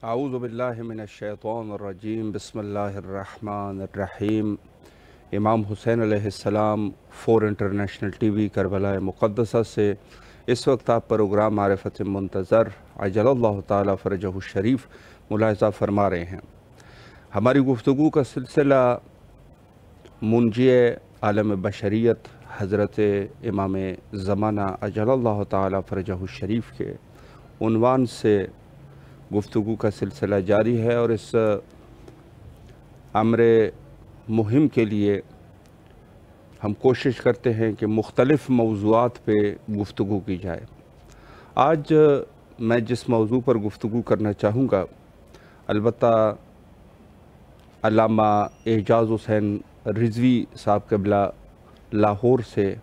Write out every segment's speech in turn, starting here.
اعوذ باللہ من الشیطان الرجیم بسم اللہ الرحمن الرحیم۔ امام حسین علیہ السلام 4 انٹرنیشنل ٹی وی کربلا مقدسہ سے اس وقت آپ پروگرام معرفت منتظر عجل اللہ تعالی فرجہ الشریف ملاحظہ فرما رہے ہیں۔ ہماری گفتگو کا سلسلہ منجی عالم بشریت حضرت امام زمانہ عجل اللہ تعالی فرجہ الشریف کے عنوان سے گفتگو کا سلسلہ جاری ہے، اور اس امر مہم کے لیے ہم کوشش کرتے ہیں کہ مختلف موضوعات پہ گفتگو کی جائے۔ آج میں جس موضوع پر گفتگو کرنا چاہوں گا، البتہ علامہ اعجاز حسین رضوی صاحب قبلہ لاہور سے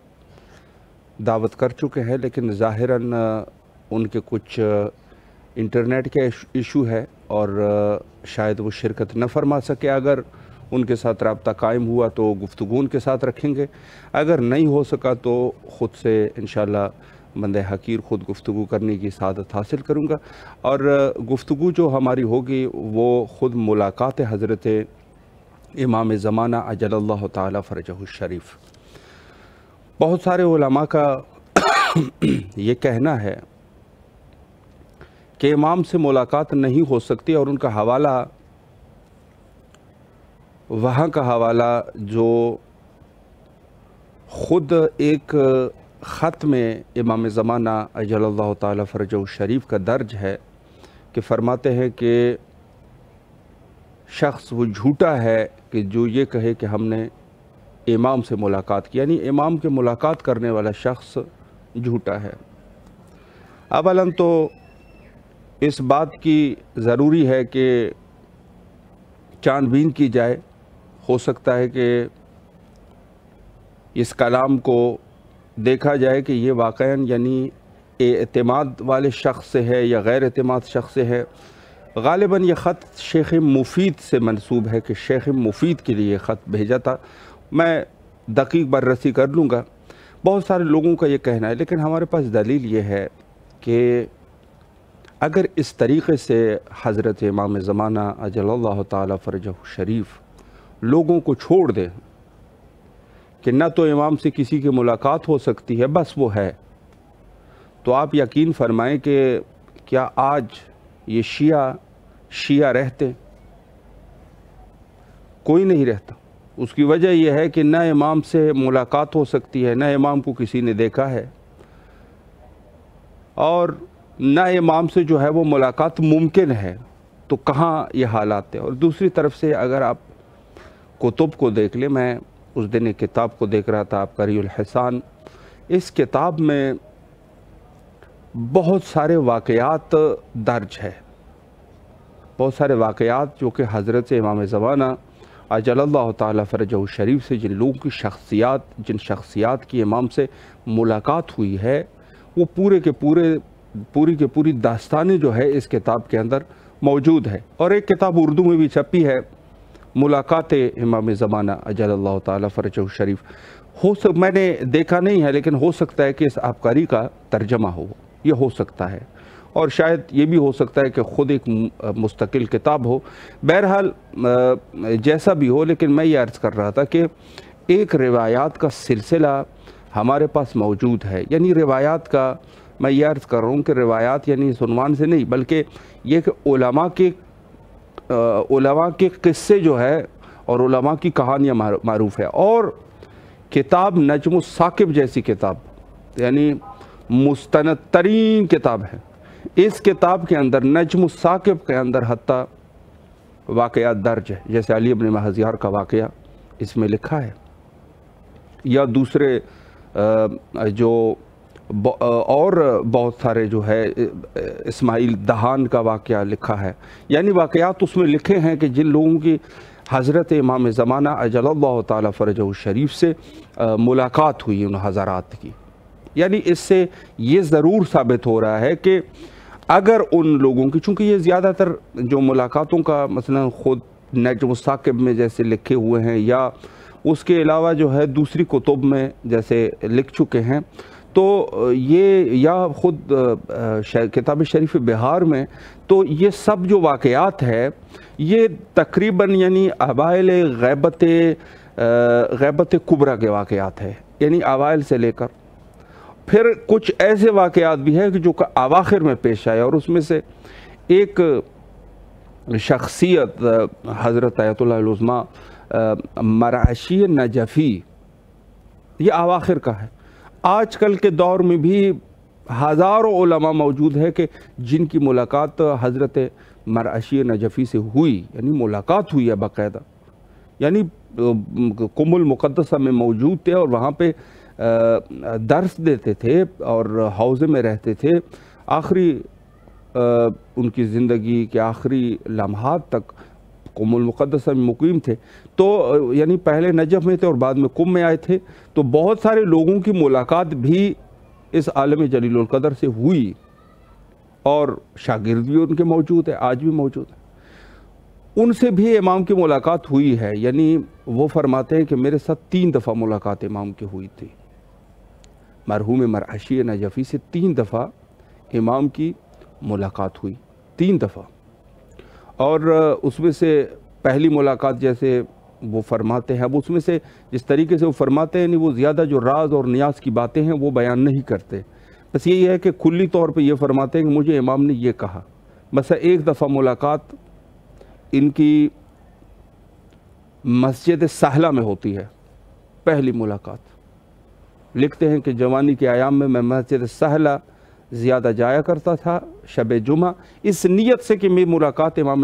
دعوت کر چکے ہیں، لیکن ظاہراً ان کے کچھ انٹرنیٹ کا ایشو ہے اور شاید وہ شرکت نہ فرما سکے۔ اگر ان کے ساتھ رابطہ قائم ہوا تو گفتگو ان کے ساتھ رکھیں گے، اگر نہیں ہو سکا تو خود سے انشاءاللہ بندہ حقیر خود گفتگو کرنے کی سعادت حاصل کروں گا، اور گفتگو جو ہماری ہوگی وہ خود ملاقات حضرت امام زمانہ عجل اللہ تعالی فرجہ الشریف۔ بہت سارے علماء کا یہ کہنا ہے کہ امام سے ملاقات نہیں ہو سکتی، اور ان کا حوالہ وہاں کا حوالہ جو خود ایک خط میں امام زمانہ عجل اللہ تعالی فرجہ الشریف کا درج ہے کہ فرماتے ہیں کہ شخص وہ جھوٹا ہے کہ جو یہ کہے کہ ہم نے امام سے ملاقات کی، یعنی امام کے ملاقات کرنے والا شخص جھوٹا ہے۔ اولاً تو اس بات کی ضروری ہے کہ چاند بین کی جائے، ہو سکتا ہے کہ اس کلام کو دیکھا جائے کہ یہ واقعاً یعنی اعتماد والے شخص سے ہے یا غیر اعتماد شخص سے ہے۔ غالباً یہ خط شیخ مفید سے منسوب ہے کہ شیخ مفید کے لیے خط بھیجا تھا، میں دقیق بررسی کر لوں گا۔ بہت سارے لوگوں کا یہ کہنا ہے، لیکن ہمارے پاس دلیل یہ ہے کہ اگر اس طریقے سے حضرت امام زمانہ عجل اللہ تعالی فرجہ الشریف لوگوں کو چھوڑ دیں کہ نہ تو امام سے کسی کی ملاقات ہو سکتی ہے، بس وہ ہے، تو آپ یقین فرمائیں کہ کیا آج یہ شیعہ رہتے؟ کوئی نہیں رہتا۔ اس کی وجہ یہ ہے کہ نہ امام سے ملاقات ہو سکتی ہے، نہ امام کو کسی نے دیکھا ہے، اور نہ امام سے جو ہے وہ ملاقات ممکن ہے، تو کہاں یہ حالات ہے۔ اور دوسری طرف سے اگر آپ کتب کو دیکھ لیں، میں اس دن ایک کتاب کو دیکھ رہا تھا، آپ قری الحسان، اس کتاب میں بہت سارے واقعات درج ہے، بہت سارے واقعات جو کہ حضرت امام زمانہ عجل اللہ تعالی فرجہ الشریف سے جن لوگوں کی جن شخصیات کی امام سے ملاقات ہوئی ہے، وہ پوری کے پوری داستانیں جو ہے اس کتاب کے اندر موجود ہے۔ اور ایک کتاب اردو میں بھی چھپی ہے، ملاقات امام زمانہ عجل اللہ تعالی فرجہ الشریف۔ میں نے دیکھا نہیں ہے، لیکن ہو سکتا ہے کہ اس آبکاری کا ترجمہ ہو، یہ ہو سکتا ہے، اور شاید یہ بھی ہو سکتا ہے کہ خود ایک مستقل کتاب ہو۔ بہرحال جیسا بھی ہو، لیکن میں یہ عرض کر رہا تھا کہ ایک روایات کا سلسلہ ہمارے پاس موجود ہے، یعنی روایات کا میں یہ عرض کر رہا ہوں کہ روایات یعنی اس عنوان سے نہیں، بلکہ یہ کہ علماء کے قصے جو ہے اور علماء کی کہانیاں معروف ہے۔ اور کتاب نجم الثاقب جیسی کتاب، یعنی مستند ترین کتاب ہے، اس کتاب کے اندر نجم الثاقب کے اندر حتیٰ واقعات درج ہے، جیسے علی ابن مہذیار کا واقعہ اس میں لکھا ہے، یا دوسرے جو اور بہت سارے جو ہے اسماعیل دہان کا واقعہ لکھا ہے، یعنی واقعات اس میں لکھے ہیں کہ جن لوگوں کی حضرت امام زمانہ عجل اللہ تعالی فرجہ الشریف سے ملاقات ہوئی ان حضرات کی۔ یعنی اس سے یہ ضرور ثابت ہو رہا ہے کہ اگر ان لوگوں کی، چونکہ یہ زیادہ تر جو ملاقاتوں کا مثلا خود نجم الثاقب میں جیسے لکھے ہوئے ہیں، یا اس کے علاوہ جو ہے دوسری کتب میں جیسے لکھ چکے ہیں، تو یہ یا خود کتاب شریف بہار میں تو یہ سب جو واقعات ہے یہ تقریباً یعنی اوائل غیبت کبریٰ کے واقعات ہے، یعنی اوائل سے لے کر پھر کچھ ایسے واقعات بھی ہیں کہ جو اواخر میں پیش آئے، اور اس میں سے ایک شخصیت حضرت آیت اللہ العظمیٰ مرعشی نجفی، یہ اواخر کا ہے۔ آج کل کے دور میں بھی ہزاروں علماء موجود ہے کہ جن کی ملاقات حضرت مرعشی نجفی سے ہوئی، یعنی ملاقات ہوئی ہے باقاعدہ، یعنی قم المقدسہ میں موجود تھے اور وہاں پہ درس دیتے تھے اور حوضے میں رہتے تھے، آخری ان کی زندگی کے آخری لمحات تک قم المقدسہ میں مقیم تھے، تو یعنی پہلے نجف میں تھے اور بعد میں قم میں آئے تھے، تو بہت سارے لوگوں کی ملاقات بھی اس عالم جلیل القدر سے ہوئی، اور شاگرد بھی ان کے موجود ہیں، آج بھی موجود ہیں۔ ان سے بھی امام کی ملاقات ہوئی ہے، یعنی وہ فرماتے ہیں کہ میرے ساتھ 3 دفعہ ملاقات امام کی ہوئی تھی، مرحوم مرعشی نجفی سے 3 دفعہ امام کی ملاقات ہوئی، 3 دفعہ۔ اور اس میں سے پہلی ملاقات جیسے وہ فرماتے ہیں، اب اس میں سے جس طریقے سے وہ فرماتے ہیں وہ زیادہ جو راز اور نیاز کی باتیں ہیں وہ بیان نہیں کرتے، بس یہی ہے کہ کلی طور پہ یہ فرماتے ہیں کہ مجھے امام نے یہ کہا۔ بس ایک دفعہ ملاقات ان کی مسجد سہلہ میں ہوتی ہے، پہلی ملاقات۔ لکھتے ہیں کہ جوانی کے ایام میں مسجد سہلہ زیادہ جایا کرتا تھا شب جمعہ، اس نیت سے کہ میری ملاقات امام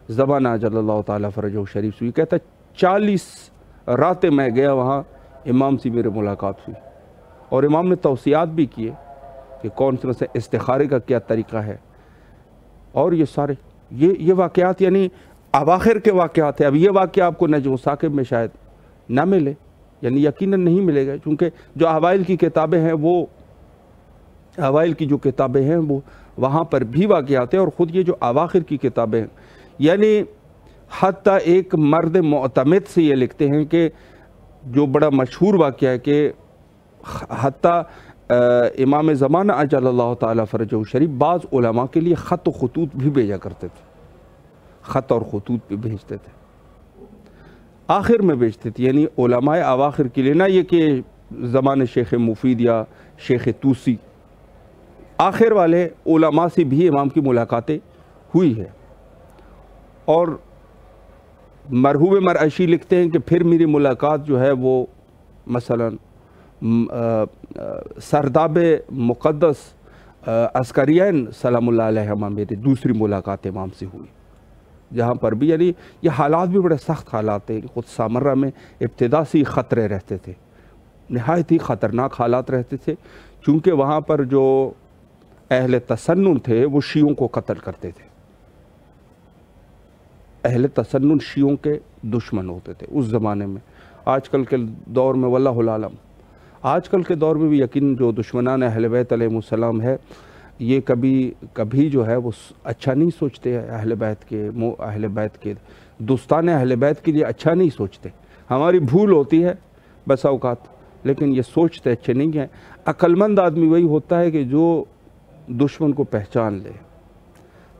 زمانہ اجل اللہ تعالیٰ فرجہ شریف سے ہوئی۔ کہتا 40 راتیں میں گیا وہاں، امام سے میرے ملاقات ہوئی، اور امام نے توصیات بھی کیے کہ کون سے مثلا استخارے کا کیا طریقہ ہے، اور یہ سارے یہ واقعات یعنی اواخر کے واقعات ہیں۔ اب یہ واقعہ آپ کو نجم ثاقب میں شاید نہ ملے، یعنی یقیناً نہیں ملے گا، کیونکہ جو اوائل کی کتابیں ہیں وہ اوائل کی جو کتابیں ہیں وہ وہاں پر بھی واقعات ہیں، اور خود یہ جو اواخر کی کتابیں ہیں، یعنی حتیٰ ایک مرد معتمد سے یہ لکھتے ہیں کہ جو بڑا مشہور واقعہ ہے کہ حتیٰ امام زمانہ اجل اللہ تعالیٰ فرجہ شریف بعض علماء کے لیے خط و خطوط بھی بھیجا کرتے تھے، خط اور خطوط بھی بھیجتے تھے، آخر میں بھیجتے تھے، یعنی علماء اواخر کے لیے، نہ یہ کہ زمانے شیخ مفید یا شیخ توسی، آخر والے علماء سے بھی امام کی ملاقاتیں ہوئی ہے۔ اور مرحوم مرعشی لکھتے ہیں کہ پھر میری ملاقات جو ہے وہ مثلا سرداب مقدس عسکریین سلام اللہ علیہما میری دوسری ملاقات امام سے ہوئی، جہاں پر بھی یعنی یہ حالات بھی بڑے سخت حالات ہیں۔ خود سامرہ میں ابتدا سے خطرے رہتے تھے، نہایت ہی خطرناک حالات رہتے تھے، چونکہ وہاں پر جو اہل تسنن تھے وہ شیعوں کو قتل کرتے تھے، اہل تسنن شیعوں کے دشمن ہوتے تھے اس زمانے میں۔ آج کل کے دور میں واللہ العالم، آج کل کے دور میں بھی یقین جو دشمنان اہل بیت علیہ السلام ہے یہ کبھی جو ہے وہ اچھا نہیں سوچتے، اہل بیت کے دوستان اہل بیت کے لیے اچھا نہیں سوچتے۔ ہماری بھول ہوتی ہے بس اوقات، لیکن یہ سوچتے اچھے نہیں ہیں۔ عقل مند آدمی وہی ہوتا ہے کہ جو دشمن کو پہچان لے،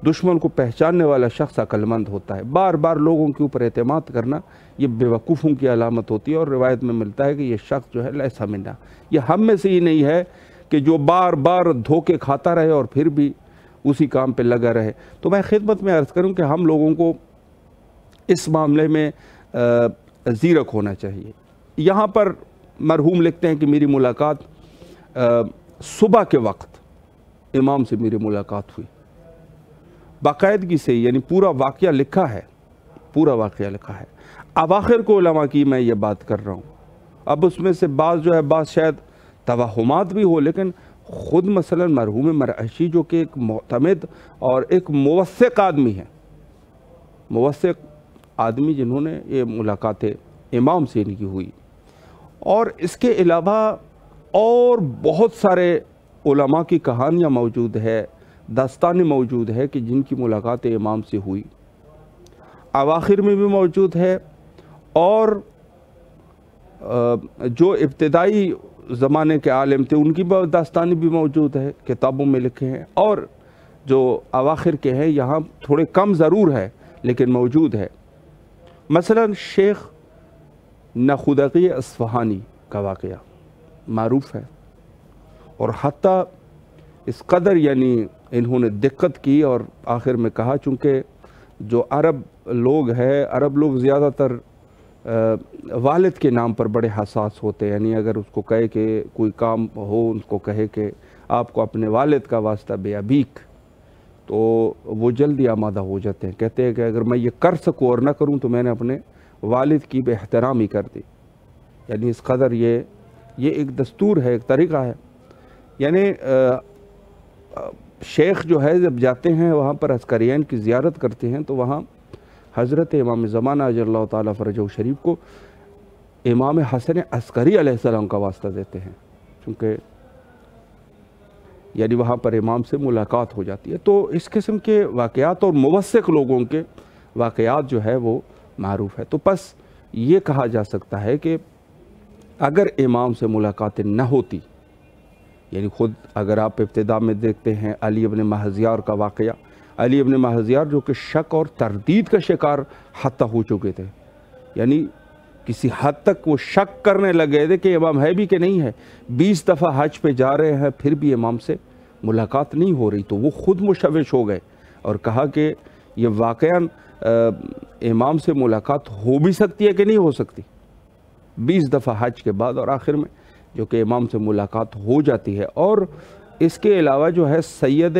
دشمن کو پہچاننے والا شخص عقل مند ہوتا ہے۔ بار بار لوگوں کے اوپر اعتماد کرنا یہ بے وقوفوں کی علامت ہوتی ہے، اور روایت میں ملتا ہے کہ یہ شخص جو ہے لیسا منا، یہ ہم میں سے ہی نہیں ہے کہ جو بار بار دھوکے کھاتا رہے اور پھر بھی اسی کام پہ لگا رہے۔ تو میں خدمت میں عرض کروں کہ ہم لوگوں کو اس معاملے میں زیرک ہونا چاہیے۔ یہاں پر مرحوم لکھتے ہیں کہ میری ملاقات صبح کے وقت امام سے میری ملاقات ہوئی، باقاعدگی سے، یعنی پورا واقعہ لکھا ہے، پورا واقعہ لکھا ہے۔ اواخر کو علماء کی میں یہ بات کر رہا ہوں، اب اس میں سے بعض جو ہے بعض شاید توہمات بھی ہو، لیکن خود مثلا مرحوم مرعشی جو کہ ایک معتمد اور ایک موثق آدمی ہے، موثق آدمی جنہوں نے یہ ملاقات امام سے ان کی ہوئی، اور اس کے علاوہ اور بہت سارے علماء کی کہانیاں موجود ہے، داستانیں موجود ہے کہ جن کی ملاقات امام سے ہوئی، اواخر میں بھی موجود ہے، اور جو ابتدائی ज़माने के आलिम थे उनकी दास्तानी भी मौजूद है, किताबों में लिखे हैं, और जो अवाखिर के हैं यहाँ थोड़े कम ज़रूर है लेकिन मौजूद है। मसलन शेख नखुदकी अस्फ़हानी का वाक़या मारूफ़ है, और हत्ता इस कदर यानी इन्होंने दिक्कत की और आखिर में कहा, चूँकि जो अरब लोग हैं, अरब लोग ज़्यादातर वालिद के नाम पर बड़े हसास होते हैं, यानी अगर उसको कहे कि कोई काम हो, उनको कहे कि आपको अपने वालिद का वास्ता बेअबीक, तो वो जल्दी आमादा हो जाते हैं। कहते हैं कि अगर मैं ये कर सकूँ और ना करूँ तो मैंने अपने वालिद की बेहतरामी कर दी। यानी इस कदर ये एक दस्तूर है, एक तरीक़ा है। यानी शेख जो है जब जाते हैं वहाँ पर अस्करियन की ज़ियारत करते हैं तो वहाँ हज़रत इमाम ज़माना अजल्लहु ताला फ़रजहु शरीफ को इमाम हसन अस्करी अलैहिस्सलाम का वास्ता देते हैं, क्योंकि यानी वहाँ पर इमाम से मुलाकात हो जाती है। तो इस किस्म के वाक़यात और मुवस्सिक़ लोगों के वाक़यात जो है वो मारूफ़ है। तो बस ये कहा जा सकता है कि अगर इमाम से मुलाकातें न होती, यानी ख़ुद अगर आप इब्तिदा में देखते हैं अली इब्न महज़ियार का वाक़या, अली इब्न महज़ियार जो कि शक और तरदीद का शिकार हत्ता हो चुके थे, यानी किसी हद तक वो शक करने लगे थे कि इमाम है भी कि नहीं है। 20 दफ़ा हज पे जा रहे हैं फिर भी इमाम से मुलाकात नहीं हो रही, तो वो ख़ुद मुशविश हो गए और कहा कि ये वाक़यान इमाम से मुलाकात हो भी सकती है कि नहीं हो सकती। 20 दफ़ा हज के बाद और आखिर में जो कि इमाम से मुलाकात हो जाती है। और इसके अलावा जो है सैयद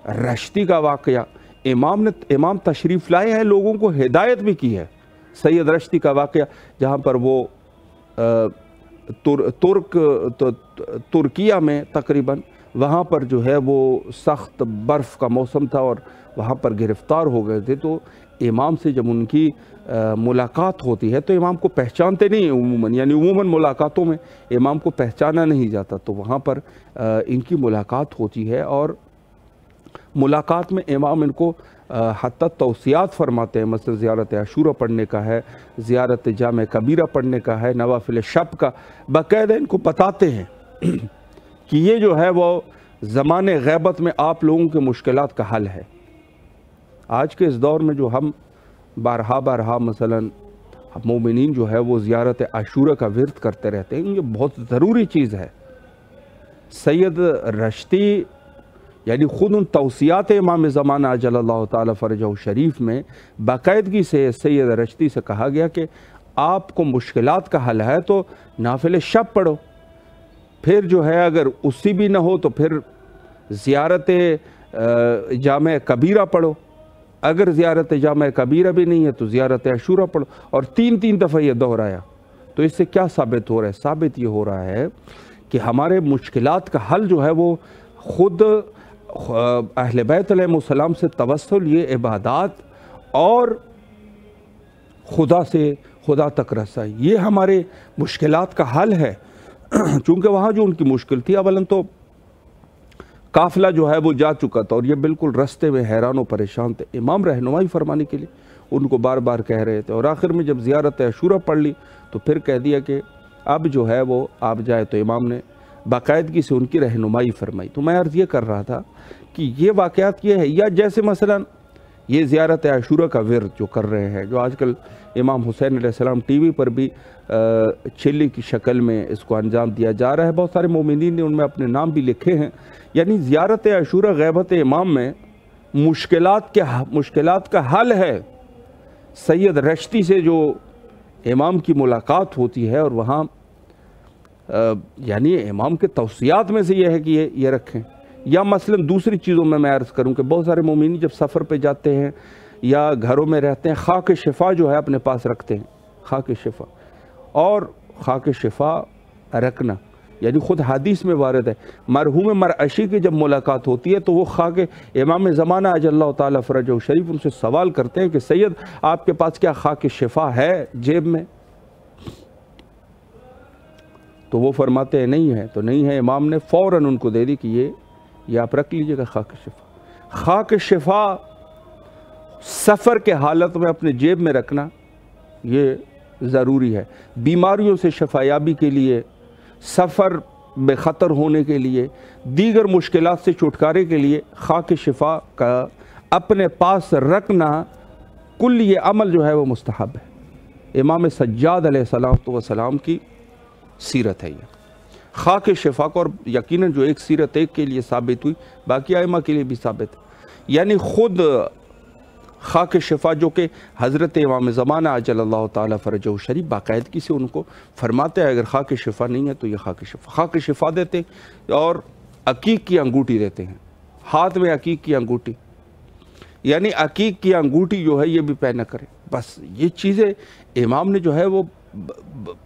रश्ती का वाक़या, इमाम तशरीफ़ लाए हैं, लोगों को हिदायत भी की है। सैयद रश्ती का वाक़या जहाँ पर वो तुर्किया में तकरीबन वहाँ पर जो है वो सख्त बर्फ़ का मौसम था और वहाँ पर गिरफ़्तार हो गए थे। तो इमाम से जब उनकी मुलाकात होती है तो इमाम को पहचानते नहीं उमूमन, यानी उमूमन मुलाकातों में इमाम को पहचाना नहीं जाता। तो वहाँ पर इनकी मुलाकात होती है और मुलाकात में इमाम इनको हत्ता तौसियात फरमाते हैं। मसलन ज़ियारत आशूरा पढ़ने का है, ज़ियारत जामे कबीरा पढ़ने का है, नवाफिल शब का बाकायदा इनको बताते हैं कि ये जो है वो ज़माने ग़ैबत में आप लोगों के मुश्किलात का हल है। आज के इस दौर में जो हम बारहा मसलन मोमिनीन जो है वो ज़ियारत आशूरा का विर्द करते रहते हैं, ये बहुत ज़रूरी चीज़ है। सैयद रश्ती यानी ख़ुद उन तौसियात इमाम ज़माना अजल्लहु ताला फ़रजहु शरीफ में बाकायदगी से सैयद रश्ती से कहा गया कि आपको मुश्किलात का हल है तो नाफिल शब पढ़ो, फिर जो है अगर उससी भी ना हो तो फिर ज़ियारत जामे कबीरा पढ़ो, अगर ज़ियारत जामे कबीरा भी नहीं है तो ज़ियारत आशूरा पढ़ो। और 3 दफ़ा ये दोहराया। तो इससे क्या साबित हो रहा है? साबित ये हो रहा है कि हमारे मुश्किलात का हल जो है वो ख़ुद अहले बैत अलैहिमुस्सलाम से तवस्सुल, ये इबादत और खुदा तक रसाई, ये हमारे मुश्किलात का हल है। चूँकि वहाँ जो उनकी मुश्किल थी, अवलन तो काफ़िला जो है वो जा चुका था और ये बिल्कुल रास्ते में हैरान और परेशान थे। इमाम रहनुमाई फरमाने के लिए उनको बार बार कह रहे थे और आखिर में जब ज़ियारत आशूरा पढ़ ली तो फिर कह दिया कि अब जो है वो आप जाए। तो इमाम ने बाकायदगी से उनकी रहनुमाई फरमाई। तो मैं अर्ज़ ये कर रहा था कि ये वाक़यात ये है, या जैसे मसलन ये ज़ियारत आशूरा का विर्द जो कर रहे हैं, जो आजकल इमाम हुसैन अलैहिस्सलाम टीवी पर भी चिल्ली की शक्ल में इसको अंजाम दिया जा रहा है। बहुत सारे मोमिनीन ने उनमें अपने नाम भी लिखे हैं। यानी ज़ियारत आशूरा ग़ैबत इमाम में मुश्किलात का हल है। सैयद रश्ती से जो इमाम की मुलाकात होती है और वहाँ यानी इमाम के तौसियात में से ये है कि ये रखें। या मसलन दूसरी चीज़ों में मैं अर्ज़ करूँ कि बहुत सारे मोमिनी जब सफ़र पे जाते हैं या घरों में रहते हैं, खाक शिफा जो है अपने पास रखते हैं। खाक शिफा और खाक शिफा रखना यानी ख़ुद हदीस में वारद है, मरहूम मरअशी की जब मुलाकात होती है तो वो खाक इमाम ज़माना अजल्लहु ताला फ़रजहु शरीफ उनसे सवाल करते हैं कि सैयद आपके पास क्या खाक शिफा है जेब में? तो वो फरमाते हैं नहीं है। तो नहीं है, इमाम ने फ़ौरन उनको दे दी कि ये आप रख लीजिएगा खाक शिफा। खाक शिफा सफ़र के हालत में अपने जेब में रखना ये ज़रूरी है। बीमारियों से शफायाबी के लिए, सफ़र बेखतर होने के लिए, दीगर मुश्किलात से छुटकारे के लिए खाक शिफा का अपने पास रखना कुल ये अमल जो है वो मुस्तहब है। इमाम सज्जाद अलैहिस्सलाम की सीरत है ये खाक शिफा को, और यकीनन जो एक सीरत एक के लिए साबित हुई बाकी आइमा के लिए भी साबित है। यानी ख़ुद खाक शिफा जो कि हज़रत इमाम ज़माना अजल्लल्लाहु ताला फ़रजहु शरीफ बाकायदगी से उनको फरमाते हैं, अगर खाक शिफा नहीं है तो ये खाक शिफा देते हैं और अकीक की अंगूठी देते हैं, हाथ में अकीक की अंगूठी, यानी अकीक की अंगूठी जो है ये भी पहना करें। बस ये चीज़ें इमाम ने जो है वो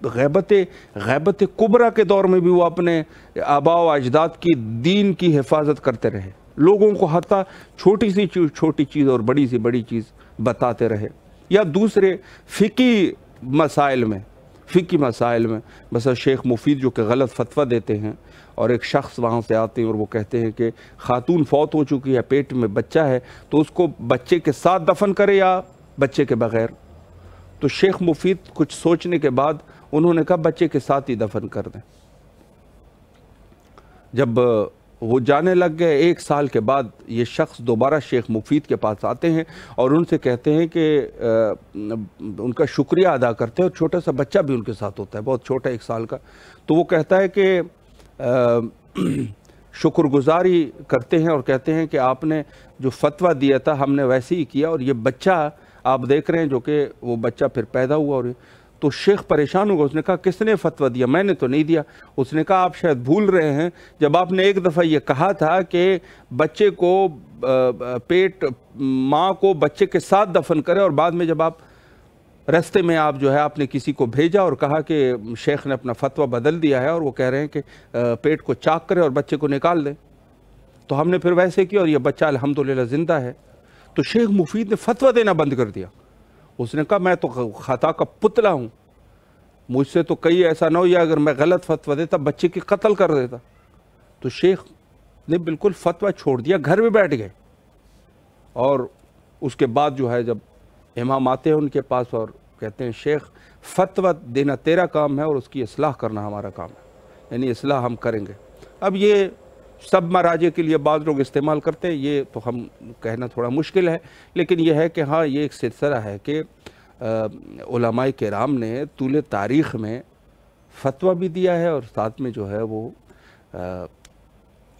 गैबत कुबरा के दौर में भी वो अपने आबा व अजदाद की दीन की हिफाजत करते रहे, लोगों को हत्ता छोटी सी छोटी चीज़ और बड़ी सी बड़ी चीज़ बताते रहे। या दूसरे फ़िकी मसाइल में बस शेख मुफीद जो कि गलत फतवा देते हैं और एक शख्स वहाँ से आते हैं और वो कहते हैं कि खातून फौत हो चुकी है, पेट में बच्चा है, तो उसको बच्चे के साथ दफन करे या बच्चे के बग़ैर। तो शेख मुफीद कुछ सोचने के बाद उन्होंने कहा बच्चे के साथ ही दफन कर दें। जब वो जाने लग गए, 1 साल के बाद ये शख्स दोबारा शेख मुफीद के पास आते हैं और उनसे कहते हैं कि उनका शुक्रिया अदा करते हैं, और छोटा सा बच्चा भी उनके साथ होता है, बहुत छोटा 1 साल का। तो वो कहता है कि शुक्रगुजारी करते हैं और कहते हैं कि आपने जो फतवा दिया था हमने वैसे ही किया, और ये बच्चा आप देख रहे हैं जो कि वो बच्चा फिर पैदा हुआ। और तो शेख परेशान होगा, उसने कहा किसने फतवा दिया, मैंने तो नहीं दिया। उसने कहा आप शायद भूल रहे हैं, जब आपने एक दफ़ा ये कहा था कि बच्चे को माँ को बच्चे के साथ दफन करे, और बाद में जब आप रास्ते में आप जो है आपने किसी को भेजा और कहा कि शेख ने अपना फतवा बदल दिया है और वो कह रहे हैं कि पेट को चाक करे और बच्चे को निकाल दें, तो हमने फिर वैसे किया और ये बच्चा अल्हम्दुलिल्लाह ज़िंदा है। तो शेख मुफीद ने फतवा देना बंद कर दिया। उसने कहा मैं तो खता का पुतला हूँ, मुझसे तो कहीं ऐसा ना हो, या अगर मैं गलत फतवा देता बच्चे की कत्ल कर देता। तो शेख ने बिल्कुल फतवा छोड़ दिया, घर में बैठ गए। और उसके बाद जो है जब इमाम आते हैं उनके पास और कहते हैं शेख फतवा देना तेरा काम है और उसकी इस्लाह करना हमारा काम है, यानी इस्लाह हम करेंगे। अब ये सब मराजे के लिए बाद लोग इस्तेमाल करते हैं, ये तो हम कहना थोड़ा मुश्किल है, लेकिन यह है कि हाँ ये एक सिलसिला है कि उलमाए किराम ने तूले तारीख़ में फतवा भी दिया है और साथ में जो है वो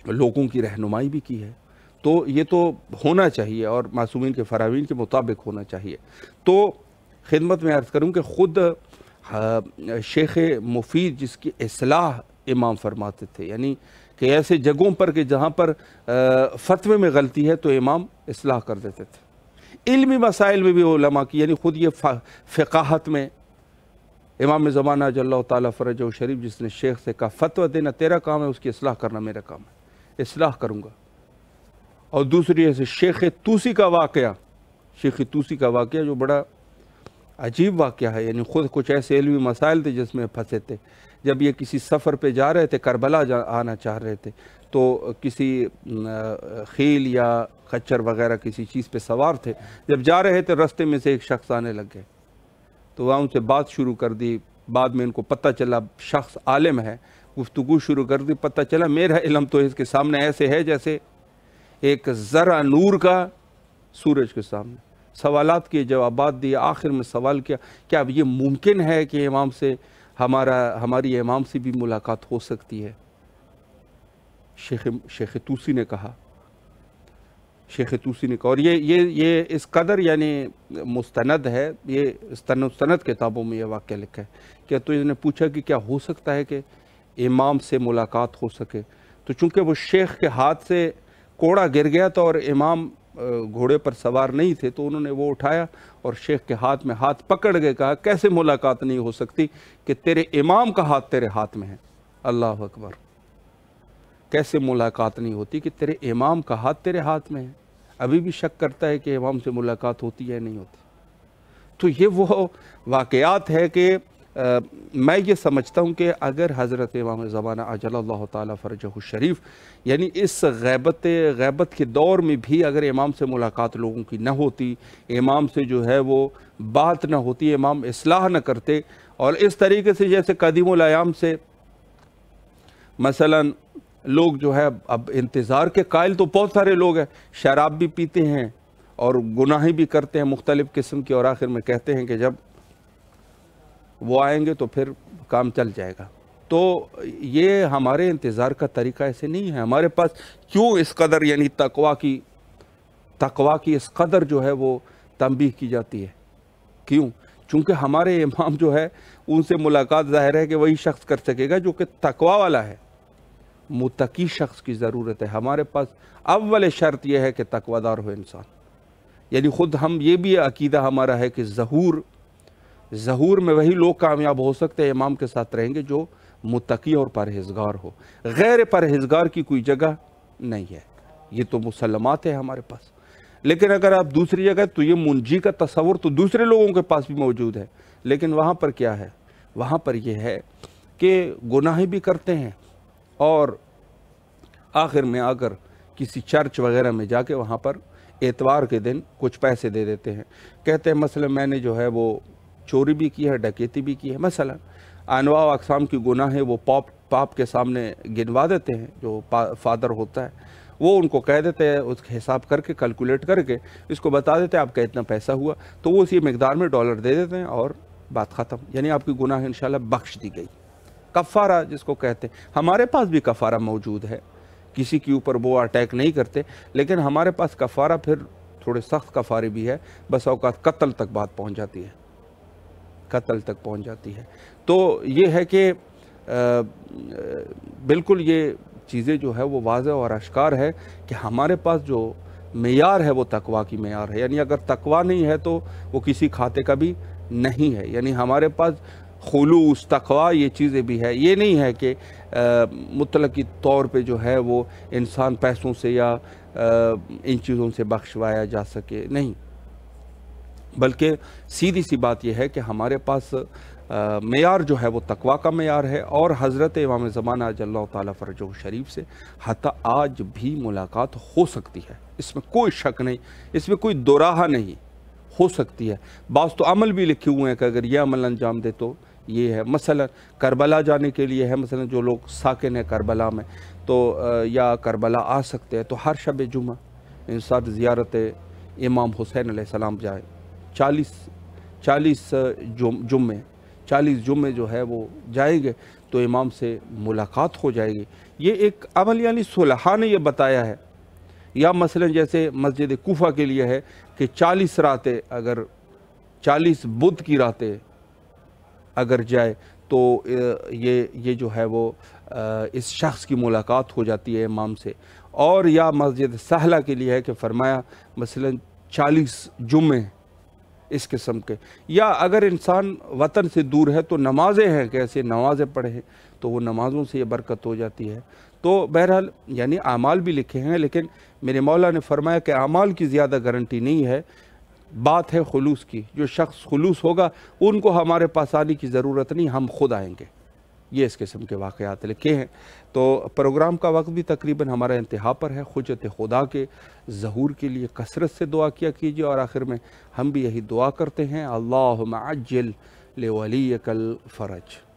लोगों की रहनुमाई भी की है। तो ये तो होना चाहिए और मासूमीन के फरामीन के मुताबिक होना चाहिए। तो खिदमत में अर्ज़ करूँ कि ख़ुद शेख मुफीद जिसकी इस्लाह इमाम फरमाते थे, यानी कि ऐसे जगहों पर कि जहाँ पर फतवे में गलती है तो इमाम इस्लाह कर देते थे। इल्मी मसाइल में भी उलमा की, यानी ख़ुद ये फ़िक़ाहत में इमाम ज़माना अल्लाह ताला फ़रजहु शरीफ जिसने शेख से कहा फतवा देना तेरा काम है, उसकी इस्लाह करना मेरा काम है, इस्लाह करूँगा। और दूसरी ऐसे शेख तूसी का वाक़या जो बड़ा अजीब वाक़या है, यानी ख़ुद कुछ ऐसे इल्मी मसाइल थे जिसमें फंसे थे। जब ये किसी सफ़र पे जा रहे थे, करबला आना चाह रहे थे, तो किसी खील या खच्चर वग़ैरह किसी चीज़ पे सवार थे। जब जा रहे थे रास्ते में से एक शख्स आने लग गए, तो वहाँ उनसे बात शुरू कर दी। बाद में इनको पता चला शख्स आलिम है, गुफ्तगू शुरू कर दी। पता चला मेरा इल्म तो इसके सामने ऐसे है जैसे एक ज़रा नूर का सूरज के सामने। सवालात किए, जवाबात दिए, आखिर में सवाल किया क्या अब ये मुमकिन है कि इमाम से हमारी इमाम से भी मुलाकात हो सकती है? शेख तूसी ने कहा, और ये इस कदर यानी मुस्तनद है, ये मुस्तनद किताबों में ये वाक़या लिखा है। क्या तो इसने पूछा कि क्या हो सकता है कि इमाम से मुलाकात हो सके? तो चूँकि वो शेख के हाथ से कोड़ा गिर गया था और इमाम घोड़े पर सवार नहीं थे, तो उन्होंने वो उठाया और शेख के हाथ में हाथ पकड़ के कहा कैसे मुलाकात नहीं हो सकती कि तेरे इमाम का हाथ तेरे हाथ में है। अल्लाह अकबर, कैसे मुलाकात नहीं होती कि तेरे इमाम का हाथ तेरे हाथ में है? अभी भी शक करता है कि इमाम से मुलाकात होती है नहीं होती। तो ये वो वाक़यात है कि मैं ये समझता हूँ कि अगर हज़रत इमाम ज़माना अजल्लल्लाहु ताला फ़रजहु शरीफ यानी इस गैबत के दौर में भी अगर इमाम से मुलाकात लोगों की न होती, इमाम से जो है वो बात न होती, इमाम इस्लाह न करते, और इस तरीके से जैसे कदीमुल अयाम से मसलन लोग जो है अब इंतज़ार के कायल तो बहुत सारे लोग हैं, शराब भी पीते हैं और गुनाहें भी करते हैं मुख्तलिफ़ किस्म की, और आखिर में कहते हैं कि जब वो आएंगे तो फिर काम चल जाएगा। तो ये हमारे इंतज़ार का तरीका ऐसे नहीं है। हमारे पास क्यों इस कदर यानी तकवा की इस कदर जो है वो तंबीह की जाती है, क्यों? चूँकि हमारे इमाम जो है उनसे मुलाकात ज़ाहिर है कि वही शख्स कर सकेगा जो कि तकवा वाला है, मुत्तकी शख्स की ज़रूरत है। हमारे पास अव्वल शर्त यह है कि तकवादार हो इंसान, यानी ख़ुद हम ये भी अकीदा हमारा है कि ज़हूर में वही लोग कामयाब हो सकते हैं इमाम के साथ रहेंगे जो मुत्तकी और परहेज़गार हो। गैर परहेज़गार की कोई जगह नहीं है, ये तो मुसल्लमात है हमारे पास। लेकिन अगर आप दूसरी जगह, तो ये मुंजी का तस्वुर तो दूसरे लोगों के पास भी मौजूद है, लेकिन वहाँ पर क्या है? वहाँ पर यह है कि गुनाह भी करते हैं और आखिर में आकर किसी चर्च वगैरह में जाके वहाँ पर एतवार के दिन कुछ पैसे दे देते हैं। कहते हैं मसलन मैंने जो है वो चोरी भी की है, डकैती भी की है, मसलन अनवा अक़साम की गुनाह है, वो पाप के सामने गिनवा देते हैं। जो फादर होता है वो उनको कह देते हैं, उसके हिसाब करके कैलकुलेट करके इसको बता देते हैं आपका इतना पैसा हुआ, तो वो उसी मकदार में डॉलर दे देते हैं और बात ख़त्म, यानी आपकी गुनाह इंशाल्लाह बख्श दी गई। कफ़ारा जिसको कहते हैं, हमारे पास भी कफ़ारा मौजूद है, किसी के ऊपर वो अटैक नहीं करते, लेकिन हमारे पास कफ़ारा फिर थोड़े सख्त कफ़ारे भी है, बस औकात कत्ल तक बात पहुँच जाती है, कत्ल तक पहुँच जाती है। तो ये है कि बिल्कुल ये चीज़ें जो है वो वाज़ेह और अश्कार है कि हमारे पास जो मेयार है वो तकवा की मेयार है, यानी अगर तकवा नहीं है तो वो किसी खाते का भी नहीं है। यानी हमारे पास खुलूस तकवा ये चीज़ें भी है, ये नहीं है कि मुतलकी तौर पे जो है वो इंसान पैसों से या इन चीज़ों से बख्शवाया जा सके, नहीं, बल्कि सीधी सी बात यह है कि हमारे पास मेयार जो है वो तकवा का मेयार है। और हज़रत इमाम ज़माना अल्लाह ताला फ़रजहू शरीफ से हत्ता आज भी मुलाकात हो सकती है, इसमें कोई शक नहीं, इसमें कोई दोराहा नहीं, हो सकती है। बाज़ तो अमल भी लिखे हुए हैं कि अगर यह अमल अंजाम दे तो ये है। मसलन करबला जाने के लिए है, मसलन जो लोग साकिन है करबला में तो या करबला आ सकते हैं, तो हर शब जुमा इंसान ज़ियारत इमाम हुसैन अलैहिस्सलाम जाए। 40 जुम्मे जो है वो जाएंगे तो इमाम से मुलाकात हो जाएगी। ये एक अमल यानी सुलहा ने ये बताया है। या मसलन जैसे मस्जिद कूफा के लिए है कि 40 रातें, अगर 40 बुध की रातें अगर जाए तो ये जो है वो इस शख्स की मुलाकात हो जाती है इमाम से। और या मस्जिद सहला के लिए है कि फरमाया मसलन 40 जुम्मे इस किस्म के। या अगर इंसान वतन से दूर है तो नमाज़ें हैं, कैसे नमाज़ें पढ़े तो वो नमाज़ों से ये बरकत हो जाती है। तो बहरहाल यानी आमाल भी लिखे हैं, लेकिन मेरे मौला ने फरमाया कि आमाल की ज़्यादा गारंटी नहीं है, बात है खुलूस की। जो शख्स खुलूस होगा उनको हमारे पास आने की ज़रूरत नहीं, हम खुद आएंगे। ये इस किस्म के वाक़यात लिखे हैं। तो प्रोग्राम का वक्त भी तकरीबन हमारा इंतहा पर है। खुजत खुदा के ज़हूर के लिए कसरत से दुआ किया कीजिए और आखिर में हम भी यही दुआ करते हैं, अल्लाहुम्मा अज्जिल लिवलियकल फ़रज।